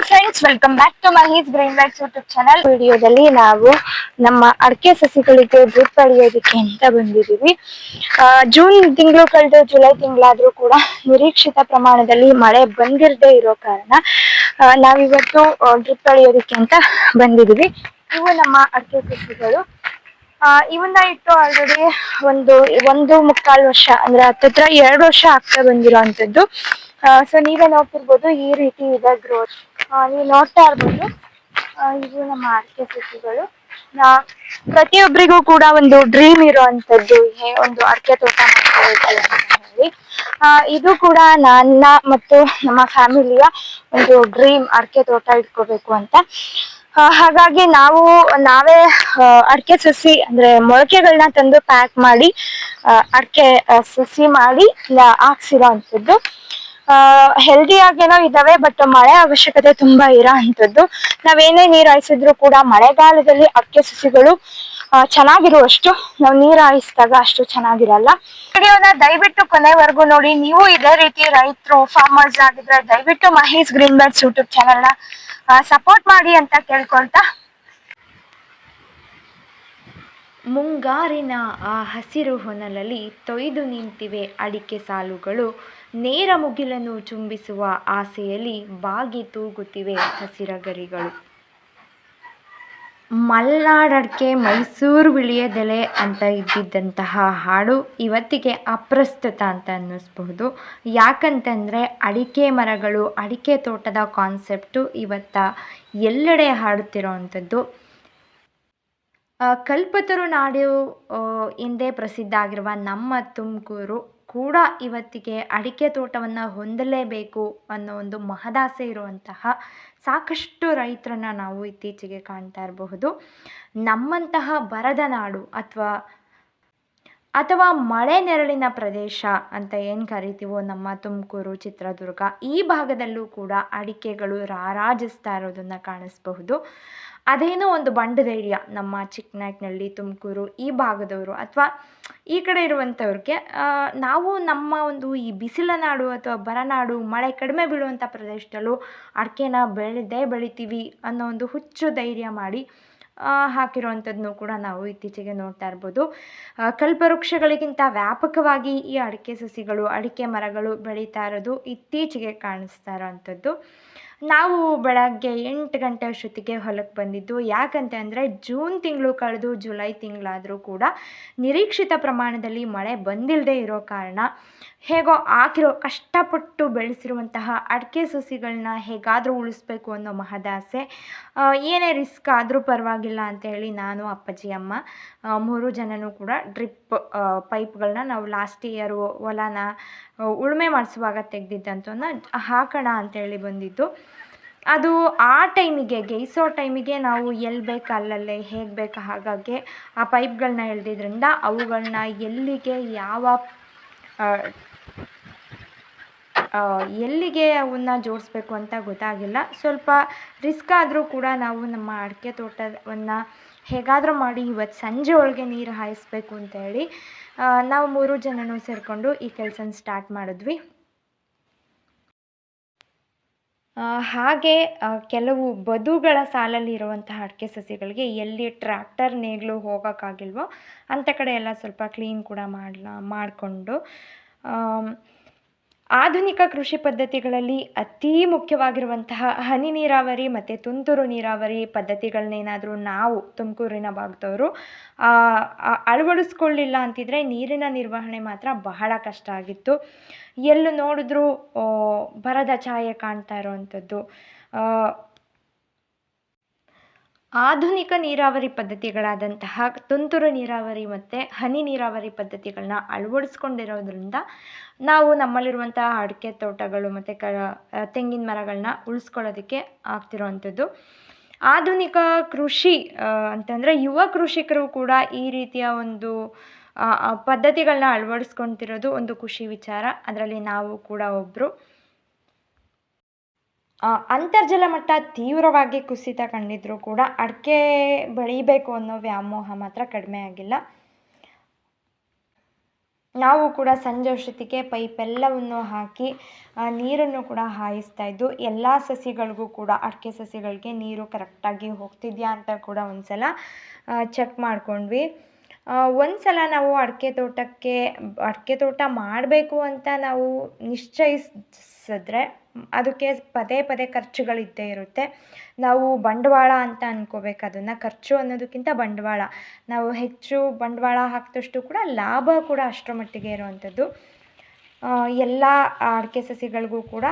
Friends, welcome back to Mahi's green lights YouTube channel. ವಿಡಿಯೋದಲ್ಲಿ ನಾವು ನಮ್ಮ ಅಡಿಕೆ ಸಸಿಗಳಿಗೆ ಡ್ರಿಪ್ ಹೊಡೆಯೋದಕ್ಕೆ ಅಂತ ಬಂದಿದ್ದೀವಿ. ಜೂನ್ ತಿಂಗಳು ಕಳೆದು ಜುಲೈ ತಿಂಗಳಾದ್ರೂ ಕೂಡ ನಿರೀಕ್ಷಿತ ಪ್ರಮಾಣದಲ್ಲಿ ಮಳೆ ಬಂದಿರದೇ ಇರೋ ಕಾರಣ ನಾವಿವತ್ತು ಡ್ರಿಪ್ ಹೊಡೆಯೋದಕ್ಕೆ ಅಂತ ಬಂದಿದ್ದೀವಿ. ಇವು ನಮ್ಮ ಅಡಿಕೆ ಸಸಿಗಳು. ಇವನ್ನ ಇಟ್ಟು ಆಲ್ರೆಡಿ ಒಂದು ಮುಕ್ಕಾಲು ವರ್ಷ ಅಂದ್ರೆ ಹತ್ತತ್ರ 2 ವರ್ಷ ಆಗ್ತಾ ಬಂದಿರೋ ಅಂಥದ್ದು. ಸೊ ನೀವೇ ನೋಡ್ತಿರ್ಬೋದು, ಈ ರೀತಿ ಇದೆ ಗ್ರೋತ್. ನೀವು ನೋಡ್ತಾ ಇರ್ಬೋದು, ಇವು ನಮ್ಮ ಅಡಿಕೆ ಸಸಿಗಳು. ಪ್ರತಿಯೊಬ್ಬರಿಗೂ ಕೂಡ ಒಂದು ಡ್ರೀಮ್ ಇರುವಂತದ್ದು ಒಂದು ಅಡಿಕೆ ತೋಟ ಮಾಡ್ಕೋಬೇಕು ಅಂತ ಹೇಳಿ. ಇದು ಕೂಡ ನನ್ನ ಮತ್ತು ನಮ್ಮ ಫ್ಯಾಮಿಲಿಯ ಒಂದು ಡ್ರೀಮ್, ಅಡಿಕೆ ತೋಟ ಇಟ್ಕೋಬೇಕು ಅಂತ. ಹಾಗಾಗಿ ನಾವೇ ಅಡಿಕೆ ಸಸಿ ಅಂದ್ರೆ ಮೊಳಕೆಗಳನ್ನ ತಂದು ಪ್ಯಾಕ್ ಮಾಡಿ ಅಡಿಕೆ ಸಸಿ ಮಾಡಿ ಹಾಕ್ಸಿರೋ ಅಂಥದ್ದು. ಹೆಲ್ದಿಯಾಗೇನೋ ಇದಾವೆ, ಬಟ್ ಮಳೆ ಅವಶ್ಯಕತೆ ತುಂಬಾ ಇರೋ ಅಂಥದ್ದು. ನಾವೇನೇ ನೀರು ಹಾಯಿಸಿದ್ರು ಕೂಡ ಮಳೆಗಾಲದಲ್ಲಿ ಅಡಿಕೆ ಸಸಿಗಳು ಚೆನ್ನಾಗಿರುವಷ್ಟು ನಾವು ನೀರು ಹಾಯಿಸಿದಾಗ ಅಷ್ಟು ಚೆನ್ನಾಗಿರಲ್ಲ. ವಿಡಿಯೋನ ದಯವಿಟ್ಟು ಕೊನೆವರೆಗೂ ನೋಡಿ. ನೀವು ಇದೇ ರೀತಿ ರೈತರು, ಫಾರ್ಮರ್ಸ್ ಆಗಿದ್ರೆ ದಯವಿಟ್ಟು ಮಹೀಸ್ ಗ್ರೀನ್ ಬರ್ಡ್ಸ್ ಯೂಟ್ಯೂಬ್ ಚಾನಲ್ನ ಸಪೋರ್ಟ್ ಮಾಡಿ ಅಂತ ಕೇಳ್ಕೊಳ್ತಾ, ಮುಂಗಾರಿನ ಆ ಹಸಿರು ಹೊನಲಲ್ಲಿ ತೊಯ್ದು ನಿಂತಿವೆ ಅಡಿಕೆ ಸಾಲುಗಳು. ನೇರ ಮುಗಿಲನ್ನು ಚುಂಬಿಸುವ ಆಸೆಯಲ್ಲಿ ಬಾಗಿ ತೂಗುತ್ತಿವೆ ಹಸಿರಗರಿಗಳು. ಮಲ್ನಾಡಡಿಕೆ ಮೈಸೂರು ವಿಳಿಯದೆಲೆ ಅಂತ ಇದ್ದಿದ್ದಂತಹ ಹಾಡು ಇವತ್ತಿಗೆ ಅಪ್ರಸ್ತುತ ಅಂತ ಅನ್ನಿಸ್ಬಹುದು. ಯಾಕಂತಂದರೆ ಅಡಿಕೆ ಮರಗಳು, ಅಡಿಕೆ ತೋಟದ ಕಾನ್ಸೆಪ್ಟು ಇವತ್ತ ಎಲ್ಲೆಡೆ ಹಾಡುತ್ತಿರೋ ಅಂಥದ್ದು. ಕಲ್ಪತರು ನಾಡು ಎಂದೇ ಪ್ರಸಿದ್ಧ ಆಗಿರುವ ನಮ್ಮ ತುಮಕೂರು ಕೂಡ ಇವತ್ತಿಗೆ ಅಡಿಕೆ ತೋಟವನ್ನು ಹೊಂದಲೇಬೇಕು ಅನ್ನೋ ಒಂದು ಮಹದಾಸೆ ಇರುವಂತಹ ಸಾಕಷ್ಟು ರೈತರನ್ನು ನಾವು ಇತ್ತೀಚೆಗೆ ಕಾಣ್ತಾ ಇರಬಹುದು. ನಮ್ಮಂತಹ ಬರದ ನಾಡು ಅಥವಾ ಮಳೆ ನೆರಳಿನ ಪ್ರದೇಶ ಅಂತ ಏನು ಕರಿತೀವೋ ನಮ್ಮ ತುಮಕೂರು, ಚಿತ್ರದುರ್ಗ, ಈ ಭಾಗದಲ್ಲೂ ಕೂಡ ಅಡಿಕೆಗಳು ರಾರಾಜಿಸ್ತಾ ಇರೋದನ್ನು ಕಾಣಿಸಬಹುದು. ಅದೇನೋ ಒಂದು ಬಂಡ ಧೈರ್ಯ ನಮ್ಮ ಚಿಕ್ಕನಾಯಕನಹಳ್ಳಿ, ತುಮಕೂರು ಈ ಭಾಗದವರು ಅಥವಾ ಈ ಕಡೆ ಇರುವಂಥವ್ರಿಗೆ ನಾವು ನಮ್ಮ ಒಂದು ಈ ಬಿಸಿಲ ನಾಡು ಅಥವಾ ಬರನಾಡು, ಮಳೆ ಕಡಿಮೆ ಬೀಳುವಂಥ ಪ್ರದೇಶದಲ್ಲೂ ಅಡಿಕೆನ ಬೆಳಿತೀವಿ ಅನ್ನೋ ಒಂದು ಹುಚ್ಚು ಧೈರ್ಯ ಮಾಡಿ ಹಾಕಿರುವಂಥದ್ದನ್ನು ಕೂಡ ನಾವು ಇತ್ತೀಚೆಗೆ ನೋಡ್ತಾ ಇರ್ಬೋದು. ಕಲ್ಪವೃಕ್ಷಗಳಿಗಿಂತ ವ್ಯಾಪಕವಾಗಿ ಈ ಅಡಿಕೆ ಸಸಿಗಳು, ಅಡಿಕೆ ಮರಗಳು ಬೆಳೀತಾ ಇರೋದು ಇತ್ತೀಚೆಗೆ ಕಾಣಿಸ್ತಾ ಇರೋವಂಥದ್ದು. ನಾವು ಬೆಳಗ್ಗೆ 8 ಗಂಟೆ ಅಷ್ಟೊತ್ತಿಗೆ ಹೊಲಕ್ಕೆ ಬಂದಿದ್ದು. ಯಾಕಂತ ಅಂದರೆ ಜೂನ್ ತಿಂಗಳು ಕಳೆದು ಜುಲೈ ತಿಂಗಳಾದರೂ ಕೂಡ ನಿರೀಕ್ಷಿತ ಪ್ರಮಾಣದಲ್ಲಿ ಮಳೆ ಬಂದಿಲ್ಲದೆ ಇರೋ ಕಾರಣ ಹೇಗೋ ಕಷ್ಟಪಟ್ಟು ಬೆಳೆಸಿರುವಂತಹ ಅಡಿಕೆ ಸಸಿಗಳನ್ನ ಹೇಗಾದರೂ ಉಳಿಸ್ಬೇಕು ಅನ್ನೋ ಮಹದಾಸೆ. ಏನೇ ರಿಸ್ಕ್ ಆದರೂ ಪರವಾಗಿಲ್ಲ ಅಂತ ಹೇಳಿ ನಾನು, ಅಪ್ಪಾಜಿ, ಅಮ್ಮ 3 ಜನನೂ ಕೂಡ ಡ್ರಿಪ್ ಪೈಪ್ಗಳನ್ನ ನಾವು ಲಾಸ್ಟ್ ಇಯರು ಹೊಲನ ಉಳುಮೆ ಮಾಡಿಸುವಾಗ ತೆಗೆದಿದ್ದಂಥವನ್ನ ಹಾಕೋಣ ಅಂತೇಳಿ ಬಂದಿದ್ದು. ಅದು ಆ ಟೈಮಿಗೆ ಗೇಯಿಸೋ ಟೈಮಿಗೆ ನಾವು ಎಲ್ಲಿ ಬೇಕು ಅಲ್ಲಲ್ಲೇ ಹೇಗೆ ಬೇಕು ಹಾಗಾಗಿ ಆ ಪೈಪ್ಗಳನ್ನ ಎಳೆದಿದ್ರಿಂದ ಅವುಗಳನ್ನ ಎಲ್ಲಿಗೆ ಅವನ್ನ ಜೋಡಿಸ್ಬೇಕು ಅಂತ ಗೊತ್ತಾಗಿಲ್ಲ. ಸ್ವಲ್ಪ ರಿಸ್ಕ್ ಆದರೂ ಕೂಡ ನಾವು ನಮ್ಮ ಅಡಿಕೆ ತೋಟವನ್ನು ಹೇಗಾದರೂ ಮಾಡಿ ಇವತ್ತು ಸಂಜೆ ಒಳಗೆ ನೀರು ಹಾಯಿಸ್ಬೇಕು ಅಂತ ಹೇಳಿ ನಾವು 3 ಜನನೂ ಸೇರಿಕೊಂಡು ಈ ಕೆಲಸನ ಸ್ಟಾರ್ಟ್ ಮಾಡಿದ್ವಿ. ಹಾಗೆ ಕೆಲವು ಬದುಗಳ ಸಾಲಲ್ಲಿ ಇರುವಂತಹ ಅಡಿಕೆ ಸಸಿಗಳಿಗೆ ಎಲ್ಲಿ ಟ್ರ್ಯಾಕ್ಟರ್ ನೇಗಿಲು ಹೋಗೋಕ್ಕಾಗಿಲ್ವೋ ಅಂಥ ಕಡೆ ಎಲ್ಲ ಸ್ವಲ್ಪ ಕ್ಲೀನ್ ಕೂಡ ಮಾಡಿಕೊಂಡು ಆಧುನಿಕ ಕೃಷಿ ಪದ್ಧತಿಗಳಲ್ಲಿ ಅತೀ ಮುಖ್ಯವಾಗಿರುವಂತಹ ಹನಿ ನೀರಾವರಿ ಮತ್ತು ತುಂತುರು ನೀರಾವರಿ ಪದ್ಧತಿಗಳನ್ನೇನಾದರೂ ನಾವು ತುಮಕೂರಿನ ಭಾಗದವರು ಅಳವಡಿಸ್ಕೊಳ್ಳಿಲ್ಲ ಅಂತಿದ್ರೆ ನೀರಿನ ನಿರ್ವಹಣೆ ಮಾತ್ರ ಬಹಳ ಕಷ್ಟ ಆಗಿತ್ತು. ಎಲ್ಲೂ ನೋಡಿದ್ರೂ ಬರದ ಛಾಯೆ ಕಾಣ್ತಾ ಇರೋವಂಥದ್ದು. ಆಧುನಿಕ ನೀರಾವರಿ ಪದ್ಧತಿಗಳಾದಂತಹ ತುಂತುರು ನೀರಾವರಿ ಮತ್ತು ಹನಿ ನೀರಾವರಿ ಪದ್ಧತಿಗಳನ್ನ ಅಳವಡಿಸ್ಕೊಂಡಿರೋದ್ರಿಂದ ನಾವು ನಮ್ಮಲ್ಲಿರುವಂತಹ ಅಡಿಕೆ ತೋಟಗಳು ಮತ್ತು ತೆಂಗಿನ ಮರಗಳನ್ನ ಉಳಿಸ್ಕೊಳ್ಳೋದಕ್ಕೆ ಆಗ್ತಿರೋವಂಥದ್ದು. ಆಧುನಿಕ ಕೃಷಿ ಅಂತಂದರೆ ಯುವ ಕೃಷಿಕರು ಕೂಡ ಈ ರೀತಿಯ ಒಂದು ಪದ್ಧತಿಗಳನ್ನ ಅಳವಡಿಸ್ಕೊತಿರೋದು ಒಂದು ಖುಷಿ ವಿಚಾರ. ಅದರಲ್ಲಿ ನಾವು ಕೂಡ ಒಬ್ಬರು. ಅಂತರ್ಜಲ ಮಟ್ಟ ತೀವ್ರವಾಗಿ ಕುಸಿತ ಕಂಡಿದ್ರೂ ಕೂಡ ಅಡಿಕೆ ಬೆಳೀಬೇಕು ಅನ್ನೋ ವ್ಯಾಮೋಹ ಮಾತ್ರ ಕಡಿಮೆ ಆಗಿಲ್ಲ. ನಾವು ಕೂಡ ಸಂಜೆ ಅಷ್ಟೊತ್ತಿಗೆ ಪೈಪೆಲ್ಲವನ್ನು ಹಾಕಿ ನೀರನ್ನು ಕೂಡ ಹಾಯಿಸ್ತಾ ಇದ್ದು ಎಲ್ಲ ಸಸಿಗಳಿಗೂ ಕೂಡ ಅಡಿಕೆ ಸಸಿಗಳಿಗೆ ನೀರು ಕರೆಕ್ಟಾಗಿ ಹೋಗ್ತಿದೆಯಾ ಅಂತ ಕೂಡ ಒಂದು ಸಲ ಚೆಕ್ ಮಾಡ್ಕೊಂಡ್ವಿ. ಒಂದು ಸಲ ನಾವು ಅಡಿಕೆ ತೋಟ ಮಾಡಬೇಕು ಅಂತ ನಾವು ನಿಶ್ಚಯಿಸಿದ್ರೆ ಅದಕ್ಕೆ ಪದೇ ಪದೇ ಖರ್ಚುಗಳಿದ್ದೇ ಇರುತ್ತೆ. ನಾವು ಬಂಡವಾಳ ಅಂತ ಅಂದ್ಕೋಬೇಕು ಅದನ್ನು. ಖರ್ಚು ಅನ್ನೋದಕ್ಕಿಂತ ಬಂಡವಾಳ, ನಾವು ಹೆಚ್ಚು ಬಂಡವಾಳ ಹಾಕಿದಷ್ಟು ಕೂಡ ಲಾಭ ಕೂಡ ಅಷ್ಟರ ಮಟ್ಟಿಗೆ ಇರುವಂಥದ್ದು. ಎಲ್ಲ ಅಡಿಕೆ ಸಸಿಗಳಿಗೂ ಕೂಡ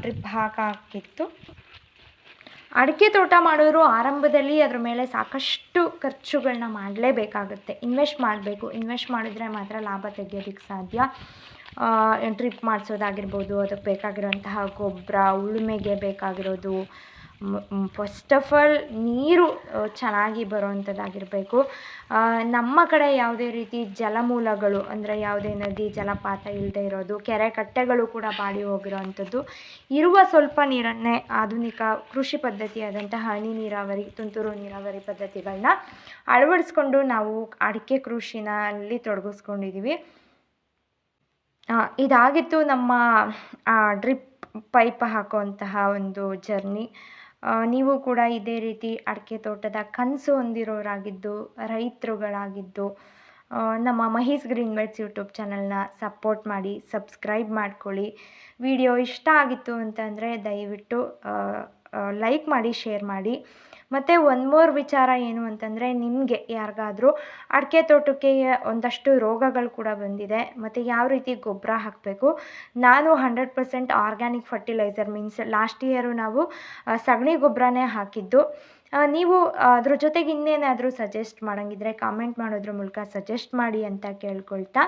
ಡ್ರಿಪ್ ಹಾಕಿತ್ತು. ಅಡಿಕೆ ತೋಟ ಮಾಡೋರು ಆರಂಭದಲ್ಲಿ ಅದ್ರ ಮೇಲೆ ಸಾಕಷ್ಟು ಖರ್ಚುಗಳನ್ನ ಮಾಡಲೇಬೇಕಾಗುತ್ತೆ, ಇನ್ವೆಸ್ಟ್ ಮಾಡಬೇಕು. ಇನ್ವೆಸ್ಟ್ ಮಾಡಿದ್ರೆ ಮಾತ್ರ ಲಾಭ ತೆಗೆಯೋದಕ್ಕೆ ಸಾಧ್ಯ. ಡ್ರಿಪ್ ಮಾಡಿಸೋದಾಗಿರ್ಬೋದು, ಅದಕ್ಕೆ ಬೇಕಾಗಿರೋಂತಹ ಗೊಬ್ಬರ, ಉಳುಮೆಗೆ ಬೇಕಾಗಿರೋದು, ಫಸ್ಟ್ ಆಫ್ ಆಲ್ ನೀರು ಚೆನ್ನಾಗಿ ಬರೋವಂಥದ್ದಾಗಿರಬೇಕು. ನಮ್ಮ ಕಡೆ ಯಾವುದೇ ರೀತಿ ಜಲಮೂಲಗಳು ಅಂದರೆ ಯಾವುದೇ ನದಿ ಜಲಪಾತ ಇಲ್ಲದೆ ಇರೋದು, ಕೆರೆ ಕಟ್ಟೆಗಳು ಕೂಡ ಬಾಡಿ ಹೋಗಿರೋವಂಥದ್ದು, ಇರುವ ಸ್ವಲ್ಪ ನೀರನ್ನೇ ಆಧುನಿಕ ಕೃಷಿ ಪದ್ಧತಿಯಾದಂತಹ ಹನಿ ನೀರಾವರಿ, ತುಂತುರು ನೀರಾವರಿ ಪದ್ಧತಿಗಳನ್ನ ಅಳವಡಿಸ್ಕೊಂಡು ನಾವು ಅಡಿಕೆ ಕೃಷಿನಲ್ಲಿ ತೊಡಗಿಸ್ಕೊಂಡಿದ್ದೀವಿ. ಇದಾಗಿತ್ತು ನಮ್ಮ ಡ್ರಿಪ್ ಪೈಪ್ ಹಾಕುವಂತಹ ಒಂದು ಜರ್ನಿ. ನೀವು ಕೂಡ ಇದೇ ರೀತಿ ಅಡಿಕೆ ತೋಟದ ಕನಸು ಹೊಂದಿರೋರಾಗಿದ್ದು, ರೈತರುಗಳಾಗಿದ್ದು ನಮ್ಮ ಮಹೀಸ್ ಗ್ರೀನ್ ಬೈಟ್ಸ್ ಯೂಟ್ಯೂಬ್ ಚಾನಲ್ನ ಸಪೋರ್ಟ್ ಮಾಡಿ, ಸಬ್ಸ್ಕ್ರೈಬ್ ಮಾಡ್ಕೊಳ್ಳಿ. ವಿಡಿಯೋ ಇಷ್ಟ ಆಗಿತ್ತು ಅಂತಂದರೆ ದಯವಿಟ್ಟು ಲೈಕ್ ಮಾಡಿ, ಶೇರ್ ಮಾಡಿ. ಮತ್ತು ಒಂದು ಮೋರ್ ವಿಚಾರ ಏನು ಅಂತಂದರೆ, ನಿಮಗೆ ಯಾರಿಗಾದರೂ ಅಡಿಕೆ ತೋಟಕ್ಕೆ ಒಂದಷ್ಟು ರೋಗಗಳು ಕೂಡ ಬಂದಿದೆ ಮತ್ತು ಯಾವ ರೀತಿ ಗೊಬ್ಬರ ಹಾಕಬೇಕು, ನಾನು 100% organic fertiliser means last year ನಾವು ಸಗಣಿ ಗೊಬ್ಬರನೇ ಹಾಕಿದ್ದು. ನೀವು ಅದ್ರ ಜೊತೆಗೆ ಇನ್ನೇನಾದರೂ ಸಜೆಸ್ಟ್ ಮಾಡೋಂಗಿದ್ರೆ ಕಾಮೆಂಟ್ ಮಾಡೋದ್ರ ಮೂಲಕ ಸಜೆಸ್ಟ್ ಮಾಡಿ ಅಂತ ಕೇಳ್ಕೊಳ್ತಾ,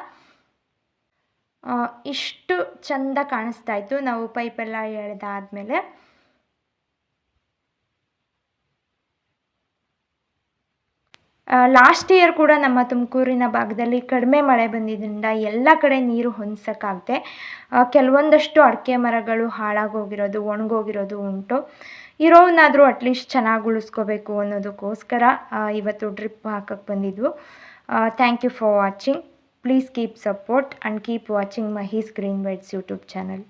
ಇಷ್ಟು ಚೆಂದ ಕಾಣಿಸ್ತಾ ಇತ್ತು ನಾವು ಪೈಪೆಲ್ಲ ಎಳೆದಾದ್ಮೇಲೆ. ಲಾಸ್ಟ್ ಇಯರ್ ಕೂಡ ನಮ್ಮ ತುಮಕೂರಿನ ಭಾಗದಲ್ಲಿ ಕಡಿಮೆ ಮಳೆ ಬಂದಿದ್ದರಿಂದ ಎಲ್ಲ ಕಡೆ ನೀರು ಹೊಂದ್ಸೋಕ್ಕಾಗದೆ ಕೆಲವೊಂದಷ್ಟು ಅಡಿಕೆ ಮರಗಳು ಹಾಳಾಗೋಗಿರೋದು, ಒಣಗೋಗಿರೋದು ಉಂಟು. ಇರೋವನ್ನಾದರೂ ಅಟ್ಲೀಸ್ಟ್ ಚೆನ್ನಾಗಿ ಉಳಿಸ್ಕೋಬೇಕು ಅನ್ನೋದಕ್ಕೋಸ್ಕರ ಇವತ್ತು ಡ್ರಿಪ್ ಹಾಕಕ್ಕೆ ಬಂದಿದ್ವು. Thank you for watching. Please keep support and keep watching Mahi's green bytes YouTube channel.